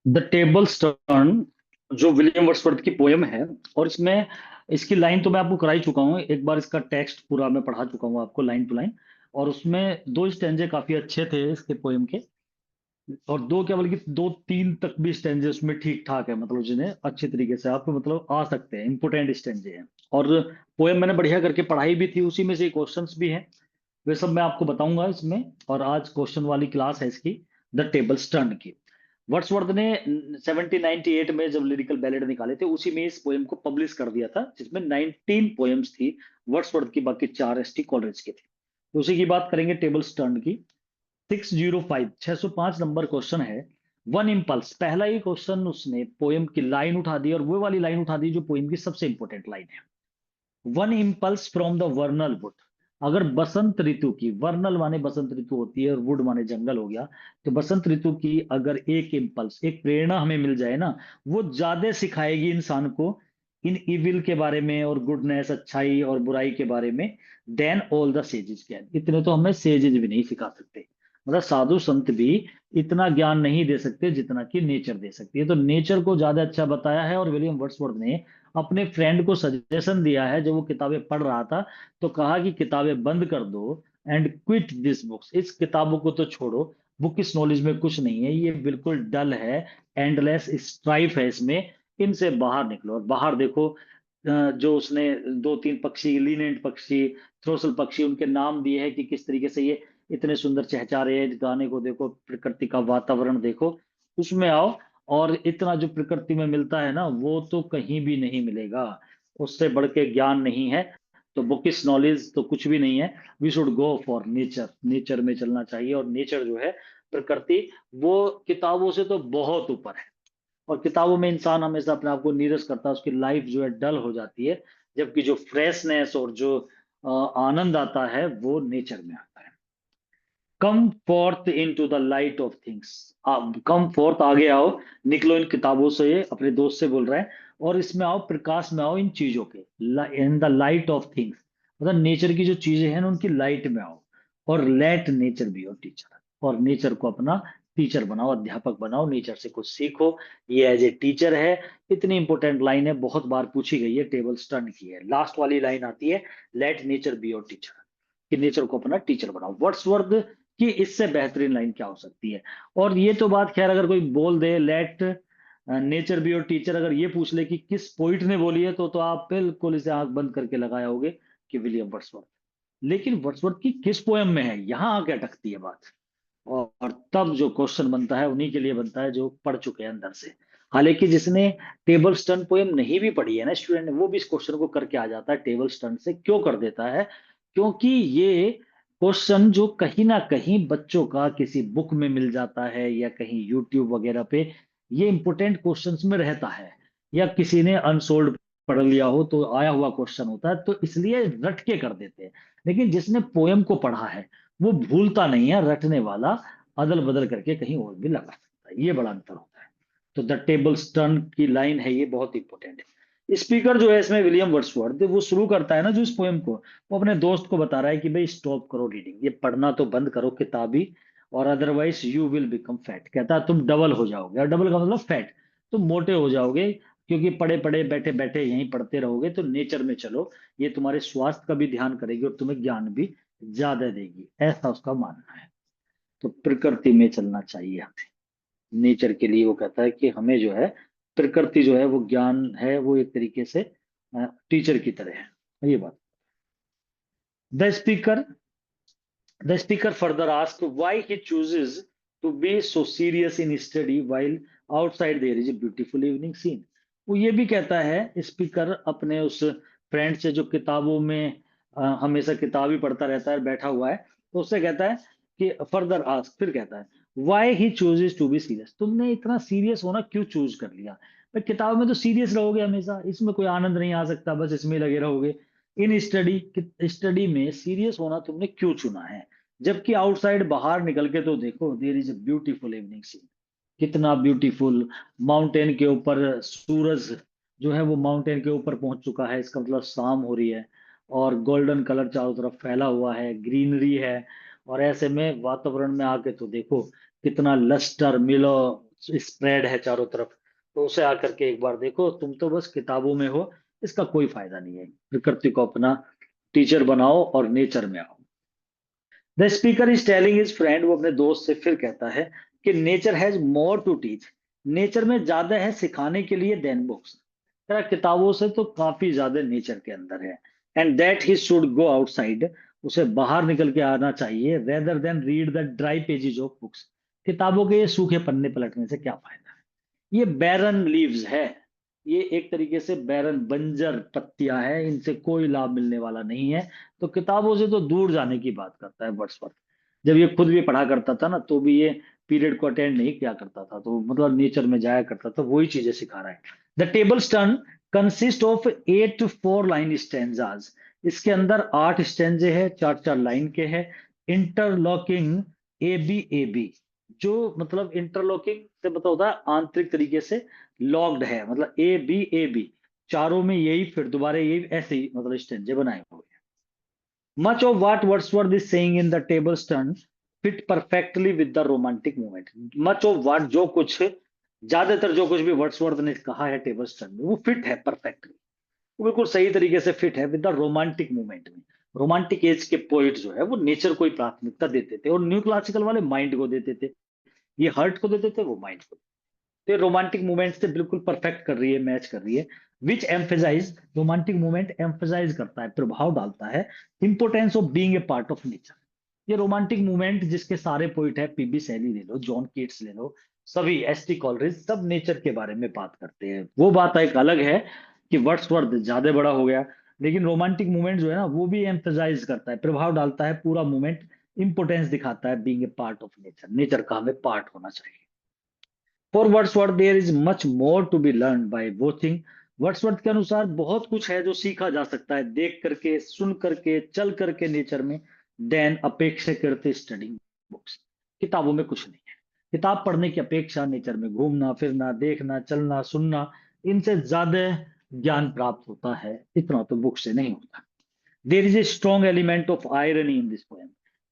The table turn, जो William Wordsworth की poem है। और इसमें इसकी लाइन तो मैं आपको करा ही चुका हूँ, एक बार इसका टेक्स्ट पूरा मैं पढ़ा चुका हूँ आपको लाइन टू लाइन। और उसमें दो स्टेंजे काफी अच्छे थे इसके पोयम के। और दो क्या बल्कि दो तीन तक भी स्टेंजे उसमें ठीक ठाक है, मतलब जिन्हें अच्छे तरीके से आप मतलब आ सकते हैं, इंपोर्टेंट स्टेंजे हैं। और पोयम मैंने बढ़िया करके पढ़ाई भी थी, उसी में से क्वेश्चंस भी हैं। वे सब मैं आपको बताऊंगा इसमें। और आज क्वेश्चन वाली क्लास है इसकी, द टेबल स्टर्न की। वर्ड्सवर्थ ने 1798 में जब लिरिकल बैलेड निकाले थे, उसी में इस पोएम को पब्लिश कर दिया था, जिसमें 19 पोएम्स थी वर्ड्सवर्थ की, बाकी चार एसटी कॉलरेज की थी। तो उसी की बात करेंगे, टेबल स्टर्न की। 605 605 नंबर क्वेश्चन है। वन इम्पल्स, पहला ही क्वेश्चन उसने पोएम की लाइन उठा दी, और वो वाली लाइन उठा दी जो पोएम की सबसे इंपॉर्टेंट लाइन है। One impulse from the वर्नल would. अगर बसंत ऋतु की, वर्नल माने बसंत ऋतु होती है और वुड माने जंगल हो गया, तो बसंत ऋतु की अगर एक इम्पल्स, एक प्रेरणा हमें मिल जाए ना, वो ज्यादा सिखाएगी इंसान को इन इविल के बारे में और गुडनेस, अच्छाई और बुराई के बारे में, then all the sages can. इतने तो हमें सेजेस भी नहीं सिखा सकते, मतलब साधु संत भी इतना ज्ञान नहीं दे सकते जितना कि नेचर दे सकती है। तो नेचर को ज्यादा अच्छा बताया है। और विलियम वर्ड्सवर्थ ने अपने फ्रेंड को सजेशन दिया है, जब वो किताबें पढ़ रहा था, तो कहा कि किताबें बंद कर दो एंड क्विट दिस बुक्स, इस किताबों को तो छोड़ो। बुक इस नॉलेज में कुछ नहीं है, ये बिल्कुल डल है, एंडलेस स्ट्राइफ है इसमें, इनसे बाहर निकलो। और बाहर देखो, जो उसने दो तीन पक्षी, लीनेंट पक्षी, थ्रोसल पक्षी, उनके नाम दिए हैं कि किस तरीके से ये इतने सुंदर चहचहा रहे हैं। गाने को देखो, प्रकृति का वातावरण देखो, उसमें आओ। और इतना जो प्रकृति में मिलता है ना, वो तो कहीं भी नहीं मिलेगा, उससे बढ़ के ज्ञान नहीं है। तो बुकिश नॉलेज तो कुछ भी नहीं है। We should go for nature, nature में चलना चाहिए। और नेचर जो है, प्रकृति, वो किताबों से तो बहुत ऊपर है। और किताबों में इंसान हमेशा अपने आप को नीरस करता है, उसकी लाइफ जो है डल हो जाती है। जबकि जो फ्रेशनेस और जो आनंद आता है, वो नेचर में आता है। Come forth into the light of things. Come forth, आगे आओ, निकलो इन किताबों से, ये अपने दोस्त से बोल रहा है। और इसमें आओ, प्रकाश में आओ, इन चीजों के, in the light of things, मतलब नेचर की जो चीजें हैं ना, उनकी लाइट में आओ। और late nature be your teacher, और नेचर को अपना टीचर बनाओ, अध्यापक बनाओ, नेचर से कुछ सीखो। ये एज ए टीचर है। इतनी इंपॉर्टेंट लाइन है, बहुत बार पूछी गई है, टेबल स्टर्न की है। लास्ट वाली लाइन आती है, late nature be your teacher, कि नेचर को अपना टीचर बनाओ। वर्ड्सवर्थ कि इससे बेहतरीन लाइन क्या हो सकती है। और ये तो बात खैर, अगर कोई बोल दे let nature be your teacher, अगर ये पूछ ले कि किस पोइट ने बोली है, तो आप बिल्कुल इसे आंख बंद करके लगाए होगे कि विलियम वर्ड्सवर्थ। लेकिन वर्ड्सवर्थ की किस पोएम में है, यहां आके अटकती है बात। और तब जो क्वेश्चन बनता है, उन्हीं के लिए बनता है जो पढ़ चुके हैं अंदर से। हालांकि जिसने टेबल स्टर्न पोएम नहीं भी पढ़ी है ना स्टूडेंट ने, वो भी इस क्वेश्चन को करके आ जाता है। टेबल स्टर्न से क्यों कर देता है? क्योंकि ये क्वेश्चन जो कहीं ना कहीं बच्चों का किसी बुक में मिल जाता है, या कहीं यूट्यूब वगैरह पे ये इंपोर्टेंट क्वेश्चंस में रहता है, या किसी ने अनसोल्ड पढ़ लिया हो तो आया हुआ क्वेश्चन होता है, तो इसलिए रट के कर देते हैं। लेकिन जिसने पोयम को पढ़ा है, वो भूलता नहीं है, रटने वाला अदल बदल करके कहीं और भी लगा सकता है। ये बड़ा अंतर होता है। तो द टेबल टर्न की लाइन है, ये बहुत इंपॉर्टेंट है। स्पीकर जो है इसमें विलियम वर्ड्सवर्थ, वो शुरू करता है ना जो इस पोएम को, वो अपने दोस्त को बता रहा है कि भाई स्टॉप करो रीडिंग, ये पढ़ना तो बंद करो किताबी, और otherwise you will become fat. कहता है तुम डबल हो जाओगे, और डबल का मतलब फैट, तुम मोटे हो जाओगे। क्योंकि पड़े पड़े बैठे बैठे यहीं पढ़ते रहोगे, तो नेचर में चलो, ये तुम्हारे स्वास्थ्य का भी ध्यान करेगी और तुम्हें ज्ञान भी ज्यादा देगी, ऐसा उसका मानना है। तो प्रकृति में चलना चाहिए हमें। नेचर के लिए वो कहता है कि हमें जो है, प्रकृति जो है वो ज्ञान है, वो एक तरीके से टीचर की तरह है, ये बात। The speaker the speaker further ask why he chooses to be so serious in study while outside there is a beautiful evening scene. वो ये भी कहता है स्पीकर अपने उस फ्रेंड से, जो किताबों में हमेशा किताब ही पढ़ता रहता है, बैठा हुआ है, तो उससे कहता है कि फर्दर आस्क, फिर कहता है why he chooses to be serious, तुमने इतना सीरियस होना क्यों चूज कर लिया? भाई किताब में तो सीरियस रहोगे हमेशा, इसमें कोई आनंद नहीं आ सकता, बस इसमें ही लगे रहोगे। इन स्टडी, स्टडी में सीरियस होना तुमने क्यों चुना है? जबकि आउटसाइड, बाहर निकल के तो देखो, there is a beautiful evening scene. कितना ब्यूटीफुल, माउंटेन के ऊपर सूरज जो है वो माउंटेन के ऊपर पहुंच चुका है, इसका मतलब शाम हो रही है। और गोल्डन कलर चारों तरफ फैला हुआ है, ग्रीनरी है। और ऐसे में वातावरण में आके तो देखो, कितना लस्टर मिलो, स्प्रेड है चारों तरफ, तो उसे आकर के एक बार देखो। तुम तो बस किताबों में हो, इसका कोई फायदा नहीं है। प्रकृति को अपना टीचर बनाओ और नेचर में आओ। The speaker is telling his friend, वो अपने दोस्त से फिर कहता है कि nature has more to teach, nature में ज्यादा है सिखाने के लिए देन बुक्स। तेरा किताबों से तो काफी ज्यादा नेचर के अंदर है। And that he should go outside, उसे बाहर निकल के आना चाहिए, rather than read the dry pages of books. किताबों के ये सूखे पन्ने पलटने से क्या फायदा है। ये बैरन लीव्स है, ये एक तरीके से बैरन बंजर पत्तियां हैं, इनसे कोई लाभ मिलने वाला नहीं है। तो किताबों से तो दूर जाने की बात करता है वर्ड्सवर्थ। जब ये खुद भी पढ़ा करता था ना, तो भी ये पीरियड को अटेंड नहीं किया करता था, तो मतलब नेचर में जाया करता था, वही चीजें सिखा रहा है। The table stern consist of 8 4 line stanzas, इसके अंदर 8 स्टेंजे हैं, 4 4 लाइन के हैं। इंटरलॉकिंग ए बी, जो मतलब इंटरलॉकिंग से मतलब होता है आंतरिक तरीके से लॉक्ड है, मतलब ए बी चारों में यही, फिर दोबारा यही, ऐसे ही मतलब स्टेंजे बनाए हुए हैं। Much of what Wordsworth is saying in the table stern fit perfectly with the romantic movement. Much of what, जो कुछ, ज्यादातर जो कुछ भी वर्ड्सवर्थ ने कहा है टेबल स्टर्न में, वो फिट है परफेक्टली, वो बिल्कुल सही तरीके से फिट है विद द रोमांटिक मूवमेंट में। रोमांटिक एज के पोइट जो है वो नेचर को ही प्राथमिकता देते थे, और न्यू क्लासिकल वाले माइंड को देते थे। ये हर्ट को देते थे, वो माइंड को। तो रोमांटिक मूवमेंट से बिल्कुल परफेक्ट कर रही है, मैच कर रही है। विच एम्फेसाइज, रोमांटिक मूवमेंट एम्फेसाइज करता है, प्रभाव डालता है, importance of being a part of nature. ये रोमांटिक मूवमेंट जिसके सारे पोइट है, पीबी शैली ले लो, जॉन कीट्स ले लो, सभी एस टी कॉलरिज, सब नेचर के बारे में बात करते हैं। वो बात एक अलग है कि वर्ड्सवर्थ ज्यादा बड़ा हो गया, लेकिन रोमांटिक मूवमेंट जो है ना, वो भी एम्फेसाइज करता है, प्रभाव डालता है, पूरा मूवमेंट इंपोर्टेंस दिखाता है being a part of nature, nature का हमें पार्ट होना चाहिए। For Wordsworth there is much more to be learn by watching. Wordsworth के अनुसार बहुत कुछ है जो सीखा जा सकता है देख करके, सुन करके, चल करके नेचर में, देन अपेक्षाकृत स्टडिंग बुक्स। किताबों में कुछ नहीं है। किताब पढ़ने की अपेक्षा नेचर में घूमना फिरना, देखना, चलना, सुनना, इनसे ज्यादा ज्ञान प्राप्त होता है। इतना तो बुक से नहीं होता। There is a strong element of irony in this poem,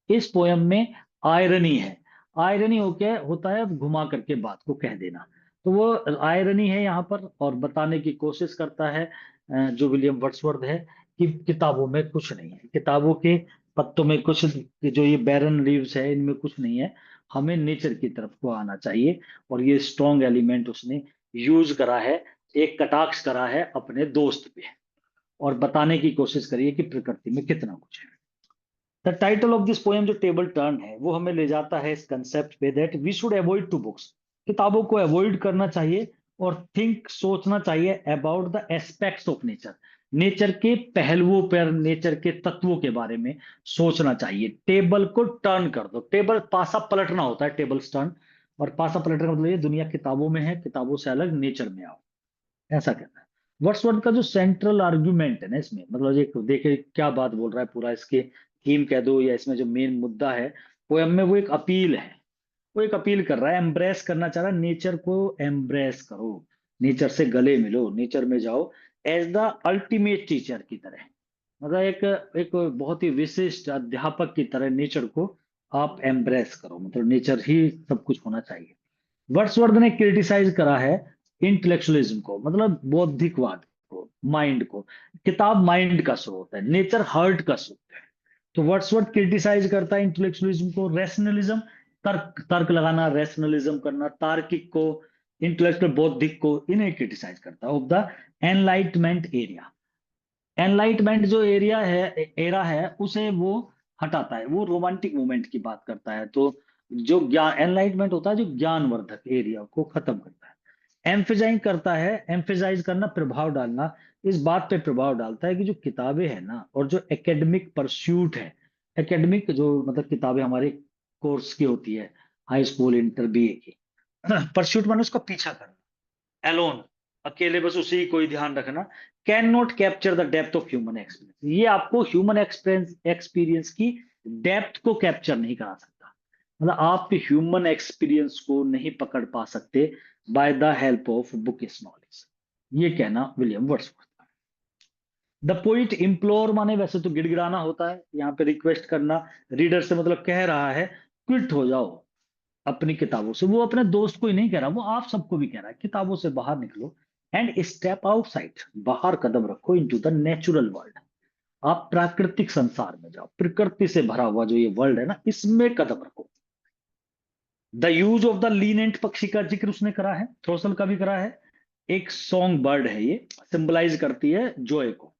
इस पोएम में आयरनी है। आयरनी हो क्या होता है, घुमा करके बात को कह देना, तो वो आयरनी है यहाँ पर, और बताने की कोशिश करता है जो विलियम वर्ड्सवर्थ है, कि किताबों में कुछ नहीं है, किताबों के पत्तों में कुछ, जो ये बैरन लीव्स है इनमें कुछ नहीं है, हमें नेचर की तरफ को आना चाहिए। और ये स्ट्रॉन्ग एलिमेंट उसने यूज करा है, एक कटाक्ष करा है अपने दोस्त पे, और बताने की कोशिश करिए कि प्रकृति में कितना कुछ है। The title of this poem, जो टेबल टर्न है, वो हमें ले जाता है इस कंसेप्ट पे, that we should avoid to books, किताबों को अवॉइड करना चाहिए, और थिंक, सोचना चाहिए about the aspects of nature, nature के पहलुओं पर, नेचर के तत्वों के बारे में सोचना चाहिए। टेबल को टर्न कर दो, टेबल पासा पलटना होता है टेबल टर्न, और पासा पलटने का मतलब ये, दुनिया किताबों में है, किताबों से अलग नेचर में आओ, ऐसा कहना है। वर्ड्सवर्थ का जो सेंट्रल आर्गुमेंट है ना इसमें, मतलब ये देखे क्या बात बोल रहा है, पूरा इसके थीम कह दो, या इसमें जो मेन मुद्दा है पोएम में, वो एक अपील है। वो एक अपील कर रहा है, एम्ब्रेस करना चाह रहा है, नेचर को एम्ब्रेस करो, नेचर से गले मिलो, नेचर में जाओ, एज द अल्टीमेट टीचर की तरह, मतलब एक एक बहुत ही विशिष्ट अध्यापक की तरह नेचर को आप एम्ब्रेस करो, मतलब नेचर ही सब कुछ होना चाहिए। वर्ड्सवर्थ ने क्रिटिसाइज करा है इंटेलेक्चुअलिज्म को, मतलब बौद्धिकवाद को, माइंड को। किताब माइंड का स्रोत है, नेचर हार्ट का स्रोत है। तो वर्ड्सवर्थ क्रिटिसाइज करता है इंटेलेक्चुअलिज्म को, रैशनलिज्म, तर्क तर्क लगाना, रैशनलिज्म करना, तार्किक को, इंटेलेक्चुअल बौद्धिक को, इन्हें क्रिटिसाइज करता है। Of the enlightenment area, enlightenment जो एरिया है, एरा है, उसे वो हटाता है, वो रोमांटिक मूवमेंट की बात करता है। तो जो ज्ञान, एनलाइटमेंट होता है जो ज्ञानवर्धक एरिया को खत्म करता है। एम्फेसाइज करता है, एम्फेसाइज करना, प्रभाव डालना, इस बात पे प्रभाव डालता है कि जो किताबें हैं ना, और जो एकेडमिक परस्यूट है, एकेडमिक जो मतलब किताबें हमारे कोर्स की होती है, हाई स्कूल, इंटर, बीए की, परस्यूट माने उसका पीछा करना, एलोन, अकेले बस उसी को ही ध्यान रखना, can not capture the depth of human experience, ये आपको ह्यूमन एक्सपीरियंस एक्सपीरियंस की डेप्थ को कैप्चर नहीं करा सकता, मतलब आप ह्यूमन एक्सपीरियंस को नहीं पकड़ पा सकते by the help of book knowledge, ये कहना विलियम वर्ड्सवर्थ का। द पोइट इम्प्लोर माने वैसे तो गिड़गिड़ाना होता है, यहाँ पे रिक्वेस्ट करना रीडर से, मतलब कह रहा है क्विट हो जाओ, अपनी किताबों से। वो अपने दोस्त को ही नहीं कह रहा, वो आप सबको भी कह रहा है, किताबों से बाहर निकलो एंड स्टेप आउटसाइड, बाहर कदम रखो इनटू द नेचुरल वर्ल्ड। आप प्राकृतिक संसार में जाओ, प्रकृति से भरा हुआ जो ये वर्ल्ड है ना, इसमें कदम रखो। द यूज ऑफ द लीनेंट पक्षी का जिक्र उसने करा है, थ्रोसल का भी करा है। एक सॉन्ग बर्ड है, ये सिंबलाइज करती है जॉय को,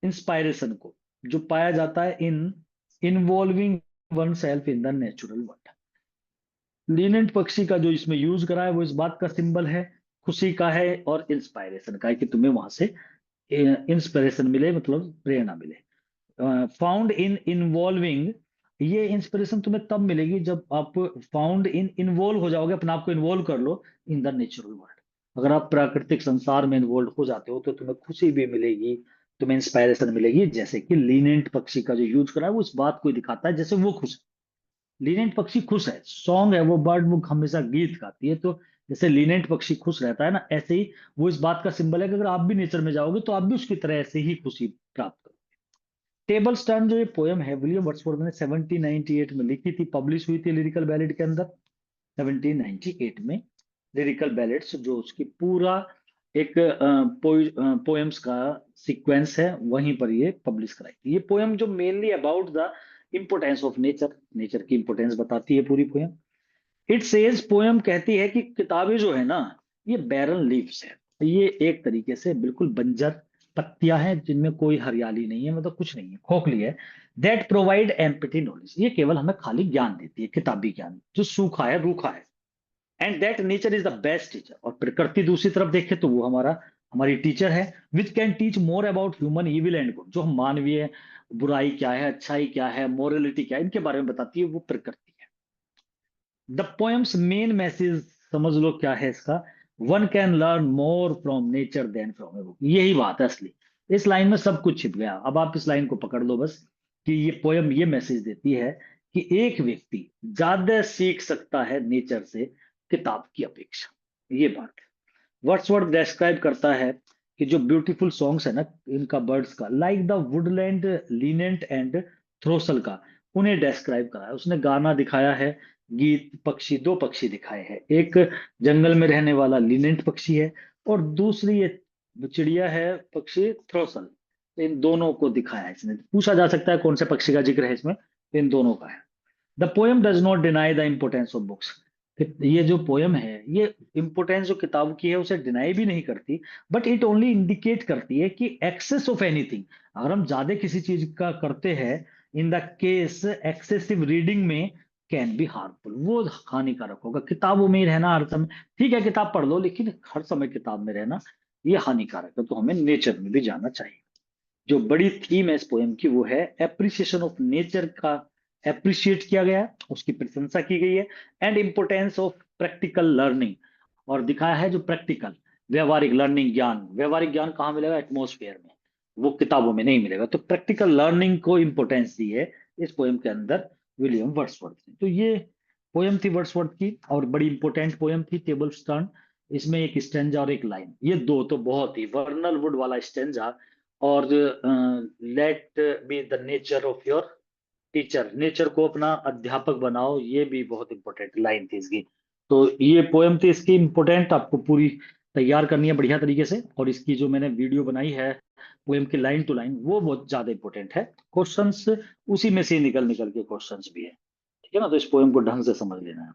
इंस्पायरेशन को, जो पाया जाता है in involving oneself in the natural world. Lenient पक्षी का जो इसमें यूज करा है वो इस बात का सिंबल है, खुशी का है और इंस्पायरेशन का है, कि तुम्हें वहां से इंस्पिरेशन मिले, मतलब प्रेरणा मिले। फाउंड इन इन्वॉल्विंग, ये इंस्पिरेशन तुम्हें तब मिलेगी जब आप फाउंड इन इन्वॉल्व हो जाओगे, अपने आप को इन्वॉल्व कर लो इन द नेचुरल वर्ल्ड। अगर आप प्राकृतिक संसार में इन्वॉल्व हो जाते हो तो तुम्हें खुशी भी मिलेगी, तुम्हें इंस्पायरेशन मिलेगी। जैसे कि लीनेंट पक्षी का जो यूज करा है वो इस बात को दिखाता है, जैसे वो खुश, लीनेंट पक्षी खुश है, सॉन्ग है वो, बर्ड वो हमेशा गीत गाती है, तो जैसे लीनेंट पक्षी खुश रहता है ना, ऐसे ही वो इस बात का सिंबल है कि अगर आप भी नेचर में जाओगे तो आप भी उसकी तरह ऐसे ही खुशी प्राप्त करोगे। टेबल स्टैंड जो ये पोयम है विलियम वर्ड्सवर्थ ने 1798 में लिखी थी, पब्लिश हुई थी लिरिकल बैलेड के अंदर 1798 में। लिरिकल बैलेड्स जो उसकी पूरा एक पोएम्स का सीक्वेंस है, वहीं पर ये पब्लिश कराई थी। ये पोयम जो mainly about the importance of nature, nature की इंपोर्टेंस बताती है पूरी पोयम। इट सेज, पोयम कहती है कि किताबें जो है ना, ये बैरन लीव्स है, ये एक तरीके से बिल्कुल बंजर पत्तियां हैं जिनमें कोई हरियाली नहीं है, मतलब कुछ नहीं है, खोखली है। दैट प्रोवाइड एम्प्टी नॉलेज, ये केवल हमें खाली ज्ञान देती है, किताबी ज्ञान जो सूखा है, रूखा है। And that nature is the best teacher, और प्रकृति दूसरी तरफ देखे तो वो हमारी टीचर है, which can teach more about human evil and good, जो हम मानवीय बुराई क्या है, अच्छाई क्या है, मोरलिटी क्या है, इनके बारे में बताती है वो प्रकृति है। द पोएम्स मेन मैसेज समझ लो क्या है इसका, one can learn more from nature than from a book, यही बात है असली। इस लाइन में सब कुछ छिप गया, अब आप इस लाइन को पकड़ लो बस, कि ये पोयम ये मैसेज देती है कि एक व्यक्ति ज्यादा सीख सकता है नेचर से किताब की अपेक्षा, ये बात है। वर्ड्सवर्थ डिस्क्राइब करता है कि जो ब्यूटीफुल सॉन्ग्स है ना इनका, बर्ड्स का, लाइक द वुडलैंड लीनेंट एंड थ्रोसल का, उन्हें डिस्क्राइब करा है उसने, गाना दिखाया है, गीत, पक्षी, दो पक्षी दिखाए हैं, एक जंगल में रहने वाला लीनेंट पक्षी है और दूसरी ये चिड़िया है, पक्षी थ्रोसल। इन दोनों को दिखाया है इसने, पूछा जा सकता है कौन से पक्षी का जिक्र है इसमें, इन दोनों का है। The poem does not deny the importance of books, ये जो पोयम है ये इम्पोर्टेंस जो किताब की है उसे डिनाई भी नहीं करती, बट इट ओनली इंडिकेट करती है कि एक्सेस ऑफ एनीथिंग, अगर हम ज्यादा किसी चीज का करते हैं, in the case excessive reading में, कैन बी हार्मफुल, वो हानिकारक होगा। किताबों में ही रहना हर समय ठीक है, किताब पढ़ लो, लेकिन हर समय किताब में रहना ये हानिकारक है, तो हमें नेचर में भी जाना चाहिए। जो बड़ी थीम है इस पोएम की वो है एप्रिसिएशन ऑफ नेचर का, एप्रिशिएट किया गया है, उसकी प्रशंसा की गई है, and importance of practical learning, और दिखाया है जो प्रैक्टिकल व्यवहारिक लर्निंग, ज्ञान, व्यवहारिक ज्ञान कहाँ मिलेगा, एटमोस्फेयर में, वो किताबों में नहीं मिलेगा। तो प्रैक्टिकल लर्निंग को इंपॉर्टेंस दी है इस पोएम के अंदर विलियम वर्ड्सवर्थ ने। तो ये पोएम थी वर्ड्सवर्थ की, और बड़ी इंपॉर्टेंट पोएम थी टेबल स्टर्न। इसमें एक स्टेंजा और एक लाइन, ये दो तो बहुत ही, वर्नल वुड वाला स्टेंजा और let be the nature of your teacher, nature को अपना अध्यापक बनाओ, ये भी बहुत इंपॉर्टेंट लाइन थी इसकी। तो ये पोएम थी इसकी इंपॉर्टेंट, आपको पूरी तैयार करनी है बढ़िया तरीके से, और इसकी जो मैंने वीडियो बनाई है पोएम की लाइन टू लाइन, वो बहुत ज्यादा इंपॉर्टेंट है। क्वेश्चंस उसी में से निकल निकल के क्वेश्चंस भी है, ठीक है ना, तो इस पोएम को ढंग से समझ लेना है।